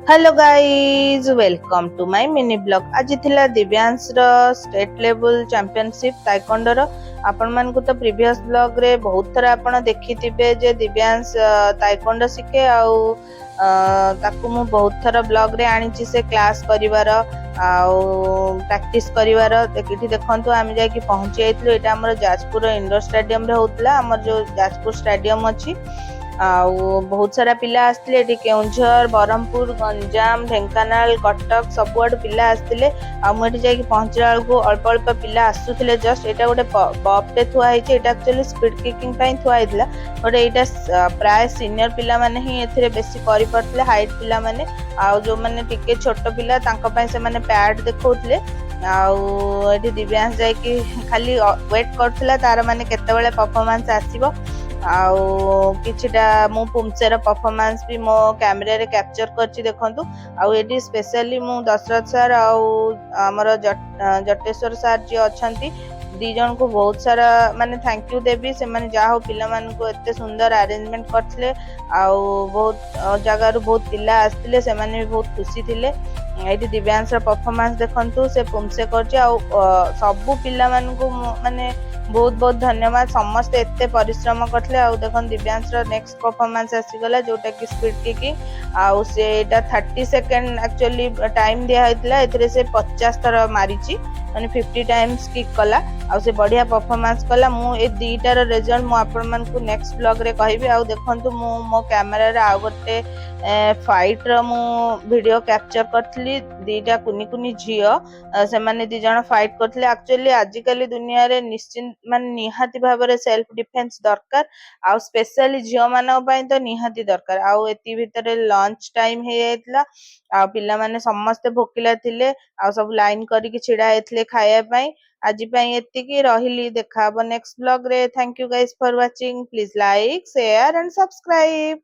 Hello guys welcome to my mini blog. आज थिला दिव्यांश रो स्टेट लेवल चैंपियनशिप ताइक्वांडो रो। आपण मान को तो प्रीवियस ब्लॉग रे बहुत थरा आपण देखिथिबे जे दिव्यांश ताइक्वांडो सिखे आउ ताकू मु बहुत थरा ब्लॉग रे आनी छि से क्लास करिवार आउ प्रैक्टिस करिवार। देखिठी देखंतु आमे जाय कि पहुंची आइतलो। एटा हमर जाजपुर इंडोर स्टेडियम रे होतला। हमर जो जाजपुर स्टेडियम अछि बहुत सारा पिला आसले। केउझर बरहमपुर गंजाम ढेंकानाल कटक सबुआड़ पिला आसले। मुझे जाकि पहुंचला बेलू अल्प अल्प पिला आसुले। जस्ट एटा गोटे बफटे थुआ है। एक्चुअली स्पीड किकिंग थुआ होता बट यहाँ प्राय सीनियर पिला माने ही एथिरे बेसी करि पड़थिले। हाइट पिला माने जो माने टिके छोट पिला तांको पय से माने पैड देखौतले। आउ दिव्यांश जाकि खाली वेट करथिला तार माने केतेबेले परफॉर्मेंस आसीबो। किछिटा मु पुमसेर परफॉर्मेंस भी मो कैमरा रे कैप्चर करछि देखंतु। एटी स्पेशली मु दशरथ सर आमर जटेश्वर सर जी अछंती दी जन को बहुत सारा माने थैंक यू देबी। से माने जा हो पिला मान को एते सुंदर अरेंजमेंट करथिले। बहुत जगह रु बहुत पिला आस्तिले। से माने भी बहुत खुशी थिले। एटी दिव्यांश परफॉर्मेंस देखंतु से पुमसे करछि। सबु पिला मान को माने बहुत बहुत धन्यवाद। समस्त एते परिश्रम करथिले। देखन दिव्यांश नेक्स्ट परफॉर्मेंस आसीगला जोटा कि स्पीड किकिंग। से एटा 30 सेकंड एक्चुअली टाइम दिया होइतला। एथिरे से 50 थर मारिची माने 50 टाइम्स किक कला। से बढ़िया परफॉर्मेंस कला। मु ए दीटार रिजल्ट मु आपन मन को नेक्स्ट ब्लॉग रे कहिबी। देखंतु मु मो कैमरा रे आ गोटे फाइट रो मु वीडियो कैप्चर करथली। दीटा कुनी कुनी झियो से माने दी जण फाइट करथले। एक्चुअली आजिकली दुनिया रे निश्चित माने निहाती भाबरे सेल्फ डिफेंस दरकार। स्पेशली झियो मानक पय तो निहाती दरकार। एती भितरे लंच टाइम हे जायतला। पिला माने समस्त भोकिला थिले। सब लाइन करिक छिड़ा हेतले खाया पय। आज पय एतिकी रहिली। देखा नेक्स्ट ब्लॉग रे। Thank you guys for watching. Please like share and subscribe.